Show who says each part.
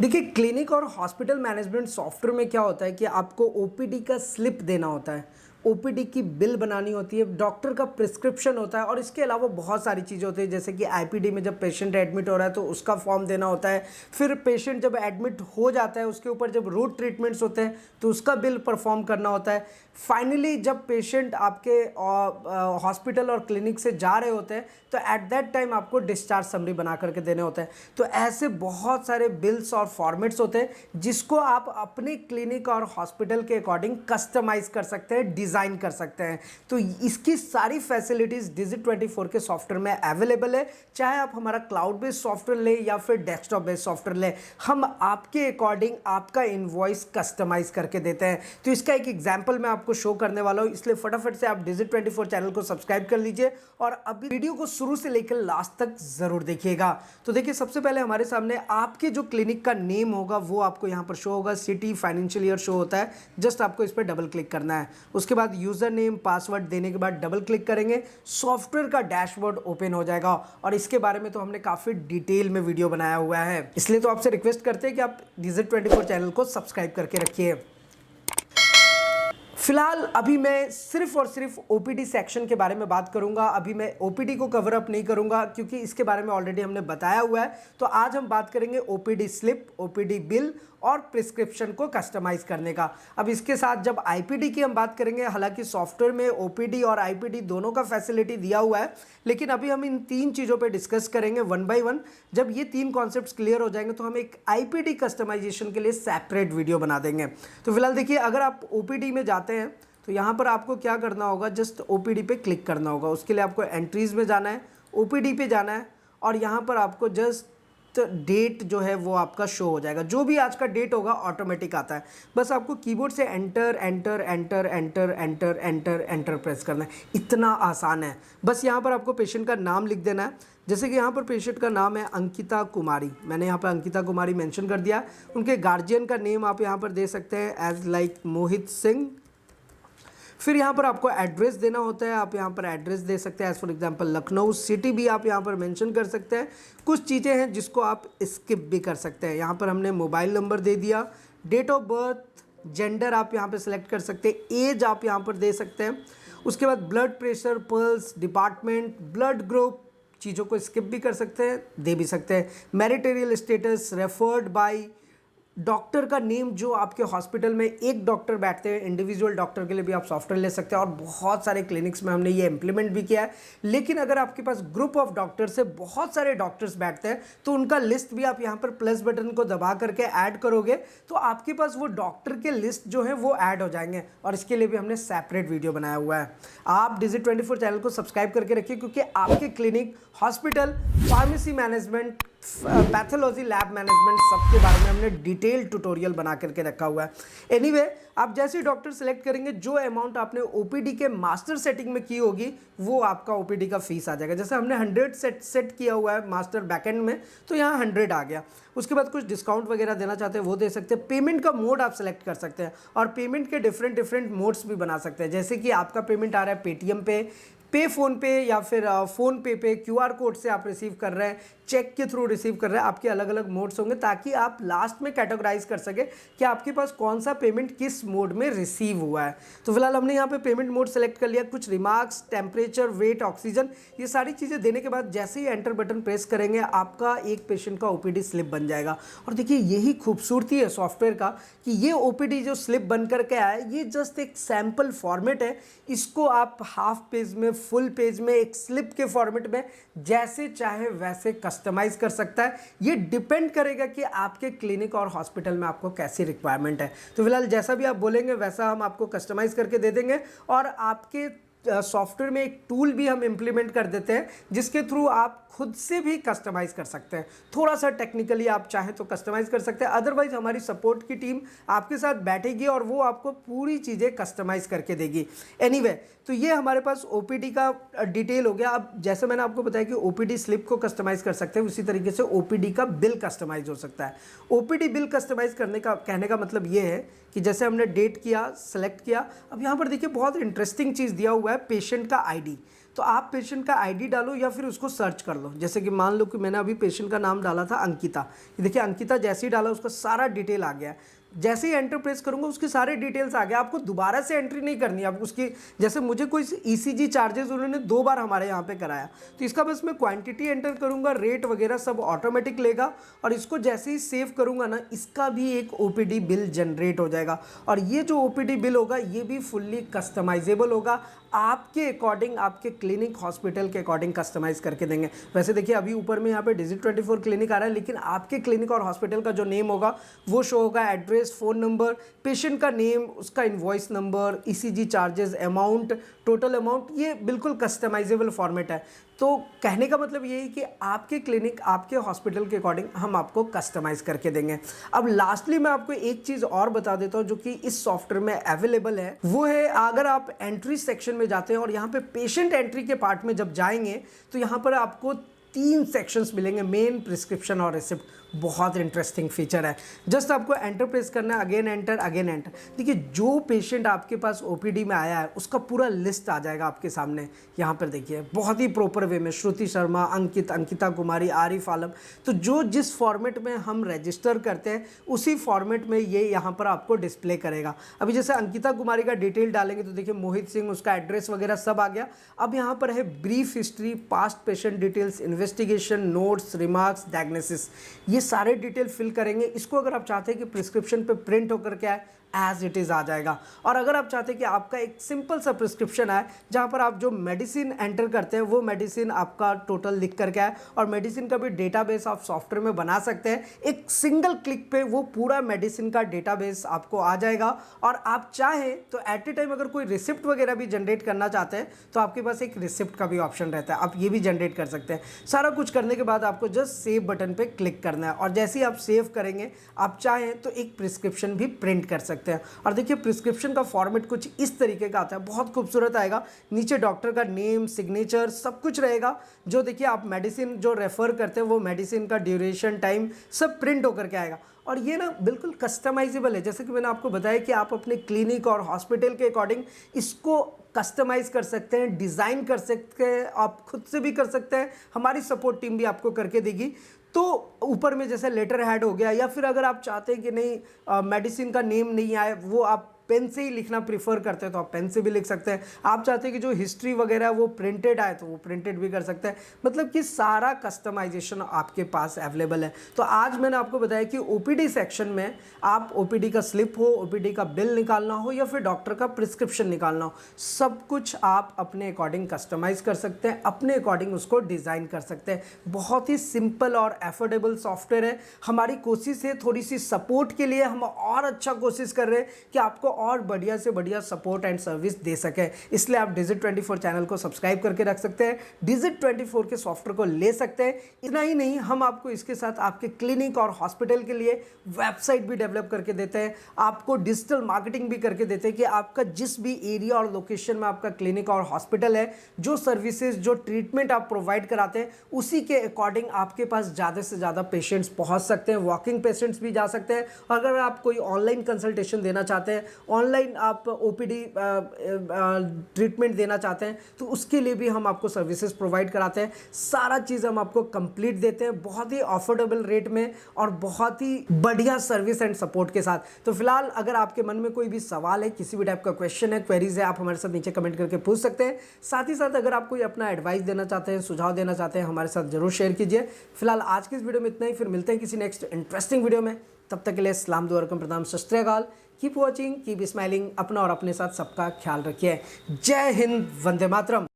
Speaker 1: देखिए, क्लिनिक और hospital management software में क्या होता है कि आपको ओपीडी का स्लिप देना होता है, ओपीडी की बिल बनानी होती है, डॉक्टर का प्रिस्क्रिप्शन होता है और इसके अलावा बहुत सारी चीज़ें होती है जैसे कि आईपीडी में जब पेशेंट एडमिट हो रहा है तो उसका फॉर्म देना होता है। फिर पेशेंट जब एडमिट हो जाता है उसके ऊपर जब रूट ट्रीटमेंट्स होते हैं तो उसका बिल परफॉर्म करना होता है। फाइनली जब पेशेंट आपके हॉस्पिटल और क्लिनिक से जा रहे होते हैं तो एट दैट टाइम आपको डिस्चार्ज समरी बना करके देने होते हैं। तो ऐसे बहुत सारे बिल्स और फॉर्मेट्स होते हैं जिसको आप अपने क्लिनिक और हॉस्पिटल के अकॉर्डिंग कस्टमाइज कर सकते हैं, डिज़ाइन कर सकते हैं। तो इसकी सारी फैसिलिटीज़ Digit24 के सॉफ्टवेयर में अवेलेबल है। चाहे आप हमारा क्लाउड बेस्ड सॉफ्टवेयर लें या फिर डेस्कटॉप बेस्ड सॉफ्टवेयर लें, हम आपके अकॉर्डिंग आपका इनवॉइस कस्टमाइज करके देते हैं। तो इसका एक एग्जाम्पल मैं आपको शो करने वाला हूँ, इसलिए फटाफट से आप Digit24 चैनल को सब्सक्राइब कर लीजिए और अभी वीडियो को शुरू से लेकर लास्ट तक जरूर देखिएगा। तो देखिए, सबसे पहले हमारे सामने आपके जो क्लिनिक का नेम होगा वो आपको यहाँ पर शो होगा, सिटी, फाइनेंशियल ईयर शो होता है। जस्ट आपको इस पर डबल क्लिक करना है। उसके बाद यूजर नेम, पासवर्ड देने के बाद डबल क्लिक करेंगे, सॉफ्टवेयर का डैशबोर्ड ओपन हो जाएगा। और इसके बारे में तो हमने काफी डिटेल में वीडियो बनाया हुआ है, इसलिए तो आपसे रिक्वेस्ट करते हैं कि आप Digit24 चैनल को सब्सक्राइब करके रखिए। फिलहाल अभी मैं सिर्फ और सिर्फ ओपीडी सेक्शन के बारे में बात करूंगा। अभी मैं ओपीडी को कवर अप नहीं करूंगा क्योंकि इसके बारे में ऑलरेडी हमने बताया हुआ है। तो आज हम बात करेंगे ओपीडी स्लिप, ओपीडी बिल और प्रिस्क्रिप्शन को कस्टमाइज करने का। अब इसके साथ जब आईपीडी की हम बात करेंगे, हालांकि सॉफ्टवेयर में ओपीडी और आईपीडी दोनों का फैसिलिटी दिया हुआ है, लेकिन अभी हम इन तीन चीज़ों पे डिस्कस करेंगे वन बाय वन। जब ये तीन कॉन्सेप्ट्स क्लियर हो जाएंगे तो हम एक आईपीडी कस्टमाइजेशन के लिए सेपरेट वीडियो बना देंगे। तो फिलहाल देखिए, अगर आप ओपीडी में जाते हैं तो यहाँ पर आपको क्या करना होगा, जस्ट ओपीडी पे क्लिक करना होगा। उसके लिए आपको एंट्रीज में जाना है, ओपीडी पे जाना है और यहाँ पर आपको जस्ट डेट जो है वो आपका शो हो जाएगा। जो भी आज का डेट होगा ऑटोमेटिक आता है। बस आपको कीबोर्ड से enter enter enter enter enter enter enter press करना है। इतना आसान है। बस यहाँ पर आपको पेशेंट का नाम लिख देना है। जैसे कि यहाँ पर पेशेंट का नाम है अंकिता कुमारी, मैंने यहाँ पर अंकिता कुमारी मेंशन कर दिया। उनके गार्जियन का नेम आप यहाँ पर दे सकते हैं एज लाइक मोहित सिंह। फिर यहाँ पर आपको एड्रेस देना होता है, आप यहाँ पर एड्रेस दे सकते हैं। As for example Lucknow city भी आप यहाँ पर मेंशन कर सकते हैं। कुछ चीज़ें हैं जिसको आप स्किप भी कर सकते हैं। यहाँ पर हमने मोबाइल नंबर दे दिया, डेट ऑफ बर्थ, जेंडर आप यहाँ पर सिलेक्ट कर सकते हैं, एज आप यहाँ पर दे सकते हैं। उसके बाद blood pressure, pulse, department, blood group, चीज़ों को स्किप भी कर सकते हैं, दे भी सकते हैं। मैरिटरियल स्टेटस, रेफर्ड बाई, डॉक्टर का नेम, जो आपके हॉस्पिटल में एक डॉक्टर बैठते हैं, इंडिविजुअल डॉक्टर के लिए भी आप सॉफ्टवेयर ले सकते हैं और बहुत सारे क्लिनिक्स में हमने ये इंप्लीमेंट भी किया है। लेकिन अगर आपके पास ग्रुप ऑफ डॉक्टर से बहुत सारे डॉक्टर्स बैठते हैं तो उनका लिस्ट भी आप यहाँ पर प्लस बटन को दबा करके ऐड करोगे तो आपके पास वो डॉक्टर के लिस्ट जो है वो ऐड हो जाएंगे और इसके लिए भी हमने सेपरेट वीडियो बनाया हुआ है। आप Digit24 चैनल को सब्सक्राइब करके रखिए क्योंकि आपके clinic, hospital, pharmacy management, pathology, lab management, सबके बारे में हमने डिटेल ट्यूटोरियल बना करके रखा हुआ है। एनीवे, आप जैसे ही डॉक्टर सेलेक्ट करेंगे, जो अमाउंट आपने ओपीडी के मास्टर सेटिंग में की होगी वो आपका ओपीडी का फीस आ जाएगा। जैसे हमने 100 सेट किया हुआ है मास्टर बैकएंड में, तो यहाँ 100 आ गया। उसके बाद कुछ डिस्काउंट वगैरह देना चाहते हैं वो दे सकते हैं। पेमेंट का मोड आप सेलेक्ट कर सकते हैं और पेमेंट के डिफरेंट मोड्स भी बना सकते हैं। जैसे कि आपका पेमेंट आ रहा है पेटीएम पे फोन पे या फिर फोन पे क्यूआर कोड से आप रिसीव कर रहे हैं, चेक के थ्रू रिसीव कर रहे हैं। आपके अलग अलग मोड्स होंगे ताकि आप लास्ट में कैटेगराइज कर सके कि आपके पास कौन सा पेमेंट किस मोड में रिसीव हुआ है। तो फिलहाल हमने यहाँ पे पेमेंट मोड सेलेक्ट कर लिया। कुछ रिमार्क्स, टेम्परेचर, वेट, ऑक्सीजन, ये सारी चीज़ें देने के बाद जैसे ही एंटर बटन प्रेस करेंगे आपका एक पेशेंट का ओपीडी स्लिप बन जाएगा। और देखिए, यही खूबसूरती है सॉफ्टवेयर का कि ये ओपीडी जो स्लिप बन करके आया है ये जस्ट एक सैम्पल फॉर्मेट है। इसको आप हाफ पेज में, फुल पेज में, एक स्लिप के फॉर्मेट में जैसे चाहे वैसे कस्टमाइज कर सकता है। ये डिपेंड करेगा कि आपके क्लिनिक और हॉस्पिटल में आपको कैसी रिक्वायरमेंट है। तो फिलहाल जैसा भी आप बोलेंगे वैसा हम आपको कस्टमाइज करके दे देंगे और आपके सॉफ्टवेयर में एक टूल भी हम इंप्लीमेंट कर देते हैं जिसके थ्रू आप खुद से भी कस्टमाइज कर सकते हैं। थोड़ा सा टेक्निकली आप चाहें तो कस्टमाइज कर सकते हैं, अदरवाइज हमारी सपोर्ट की टीम आपके साथ बैठेगी और वो आपको पूरी चीज़ें कस्टमाइज करके देगी। एनीवे, तो ये हमारे पास ओपीडी का डिटेल हो गया। अब जैसे मैंने आपको बताया कि ओपीडी स्लिप को कस्टमाइज कर सकते हैं, उसी तरीके से ओपीडी का बिल कस्टमाइज हो सकता है। ओपीडी बिल कस्टमाइज करने का कहने का मतलब ये है कि जैसे हमने डेट किया, सेलेक्ट किया, अब यहाँ पर देखिए बहुत इंटरेस्टिंग चीज़ दिया हुआ है, पेशेंट का आईडी। तो आप पेशेंट का आईडी डालो या फिर उसको सर्च कर लो। जैसे कि मान लो कि मैंने अभी पेशेंट का नाम डाला था अंकिता, ये देखिए अंकिता जैसे ही डाला उसका सारा डिटेल आ गया। जैसे ही एंटर प्रेस करूंगा उसके सारे डिटेल्स आ गए। आपको दोबारा से एंट्री नहीं करनी है। आप उसकी जैसे मुझे कोई ईसीजी चार्जेस उन्होंने 2 बार हमारे यहाँ पे कराया, तो इसका बस मैं क्वांटिटी एंटर करूंगा, रेट वगैरह सब ऑटोमेटिक लेगा और इसको जैसे ही सेव करूंगा ना, इसका भी एक ओपीडी बिल जनरेट हो जाएगा। और ये जो ओपीडी बिल होगा ये भी फुल्ली कस्टमाइजेबल होगा, आपके अकॉर्डिंग, आपके क्लिनिक हॉस्पिटल के अकॉर्डिंग कस्टमाइज करके देंगे। वैसे देखिए अभी ऊपर में यहाँ पे Digit24 क्लिनिक आ रहा है, लेकिन आपके क्लिनिक और हॉस्पिटल का जो नेम होगा वो शो होगा, एड्रेस, फ़ोन नंबर, पेशेंट का नेम, उसका invoice number, ECG charges, amount, total amount, ये बिल्कुल कस्टमाइजेबल फॉर्मेट है। तो कहने का मतलब ये है कि आपके क्लिनिक, आपके हॉस्पिटल के अकॉर्डिंग हम आपको कस्टमाइज़ करके देंगे। अब लास्टली मैं आपको एक चीज़ और बता देता हूँ जो कि इस सॉफ्टवेयर में अवेलेबल है, वो है अगर आप एंट्री सेक्शन में जाते हैं और यहाँ पे पेशेंट एंट्री के पार्ट में जब जाएंगे तो यहाँ पर आपको 3 सेक्शंस मिलेंगे, मेन, प्रिस्क्रिप्शन और रिसिप्ट। बहुत इंटरेस्टिंग फीचर है। जस्ट आपको एंटर प्रेस करना है, अगेन एंटर, अगेन एंटर। देखिए जो पेशेंट आपके पास ओपीडी में आया है उसका पूरा लिस्ट आ जाएगा आपके सामने। यहाँ पर देखिए बहुत ही प्रॉपर वे में श्रुति शर्मा, अंकित, अंकिता कुमारी, आरिफ आलम। तो जो जिस फॉर्मेट में हम रजिस्टर करते हैं उसी फॉर्मेट में ये यहाँ पर आपको डिस्प्ले करेगा। अभी जैसे अंकिता कुमारी का डिटेल डालेंगे तो देखिए मोहित सिंह, उसका एड्रेस वगैरह सब आ गया। अब यहाँ पर है brief history, past patient details, investigation, notes, remarks, diagnosis, ये सारे डिटेल फिल करेंगे। इसको अगर आप चाहते हैं कि प्रिस्क्रिप्शन पे प्रिंट होकर के आए, एज इट इज़ आ जाएगा। और अगर आप चाहते हैं कि आपका एक सिंपल सा प्रिस्क्रिप्शन आए जहाँ पर आप जो मेडिसिन एंटर करते हैं वो मेडिसिन आपका टोटल लिख करके आए, और मेडिसिन का भी डेटाबेस आप सॉफ्टवेयर में बना सकते हैं, एक सिंगल क्लिक पे वो पूरा मेडिसिन का डेटाबेस आपको आ जाएगा। और आप चाहें तो एट ए टाइम अगर कोई रिसिप्ट वगैरह भी जनरेट करना चाहते हैं तो आपके पास एक रिसिप्ट का भी ऑप्शन रहता है, आप ये भी जनरेट कर सकते हैं। सारा कुछ करने के बाद आपको जस्ट सेव बटन पे क्लिक करना है, और जैसे ही आप सेव करेंगे आप चाहें तो एक प्रिस्क्रिप्शन भी प्रिंट कर सकते हैं। और देखिए प्रिस्क्रिप्शन का फॉर्मेट कुछ इस तरीके का आता है, बहुत खूबसूरत आएगा। नीचे डॉक्टर का नेम, सिग्नेचर, सब कुछ रहेगा। जो देखिए आप मेडिसिन जो रेफर करते हैं वो मेडिसिन का ड्यूरेशन, टाइम सब प्रिंट होकर के आएगा। और ये ना बिल्कुल कस्टमाइजेबल है, जैसे कि मैंने आपको बताया कि आप अपने क्लिनिक और हॉस्पिटल के अकॉर्डिंग इसको कस्टमाइज़ कर सकते हैं, डिज़ाइन कर सकते हैं, आप खुद से भी कर सकते हैं, हमारी सपोर्ट टीम भी आपको करके देगी। तो ऊपर में जैसे लेटर हेड हो गया, या फिर अगर आप चाहते हैं कि नहीं मेडिसिन का नेम नहीं आए, वो आप पेन से ही लिखना प्रीफर करते हैं तो आप पेन से भी लिख सकते हैं। आप चाहते हैं कि जो हिस्ट्री वगैरह वो प्रिंटेड आए तो वो प्रिंटेड भी कर सकते हैं। मतलब कि सारा कस्टमाइजेशन आपके पास अवेलेबल है। तो आज मैंने आपको बताया कि ओपीडी सेक्शन में आप ओपीडी का स्लिप हो, ओपीडी का बिल निकालना हो या फिर डॉक्टर का प्रिस्क्रिप्शन निकालना हो, सब कुछ आप अपने अकॉर्डिंग कस्टमाइज कर सकते हैं, अपने अकॉर्डिंग उसको डिज़ाइन कर सकते हैं। बहुत ही सिंपल और एफोर्डेबल सॉफ्टवेयर है। हमारी कोशिश है थोड़ी सी सपोर्ट के लिए, हम और अच्छा कोशिश कर रहे हैं कि आपको और बढ़िया से बढ़िया सपोर्ट एंड सर्विस दे सके। इसलिए आप Digit24 चैनल को सब्सक्राइब करके रख सकते हैं, Digit24 के सॉफ्टवेयर को ले सकते हैं। इतना ही नहीं, हम आपको इसके साथ आपके क्लिनिक और हॉस्पिटल के लिए वेबसाइट भी डेवलप करके देते हैं, आपको डिजिटल मार्केटिंग भी करके देते हैं कि आपका जिस भी एरिया और लोकेशन में आपका क्लिनिक और हॉस्पिटल है, जो सर्विसेज, जो ट्रीटमेंट आप प्रोवाइड कराते हैं उसी के अकॉर्डिंग आपके पास ज़्यादा से ज़्यादा पेशेंट्स पहुँच सकते हैं, वॉकिंग पेशेंट्स भी जा सकते हैं। अगर आप कोई ऑनलाइन कंसल्टेशन देना चाहते हैं, ऑनलाइन आप ओपीडी ट्रीटमेंट देना चाहते हैं तो उसके लिए भी हम आपको सर्विसेज प्रोवाइड कराते हैं। सारा चीज़ हम आपको कंप्लीट देते हैं बहुत ही अफोर्डेबल रेट में और बहुत ही बढ़िया सर्विस एंड सपोर्ट के साथ। तो फिलहाल अगर आपके मन में कोई भी सवाल है, किसी भी टाइप का क्वेश्चन है, क्वेरीज है, आप हमारे साथ नीचे कमेंट करके पूछ सकते हैं। साथ ही साथ अगर आप कोई अपना एडवाइस देना चाहते हैं, सुझाव देना चाहते हैं, हमारे साथ जरूर शेयर कीजिए। फिलहाल आज की इस वीडियो में इतना ही, फिर मिलते हैं किसी नेक्स्ट इंटरेस्टिंग वीडियो में। तब तक के लिए सलाम, दुआ, रकम, प्रणाम, सत श्री अकाल। Keep watching, keep smiling. अपना और अपने साथ सबका ख्याल रखिए। जय हिंद, वंदे मातरम।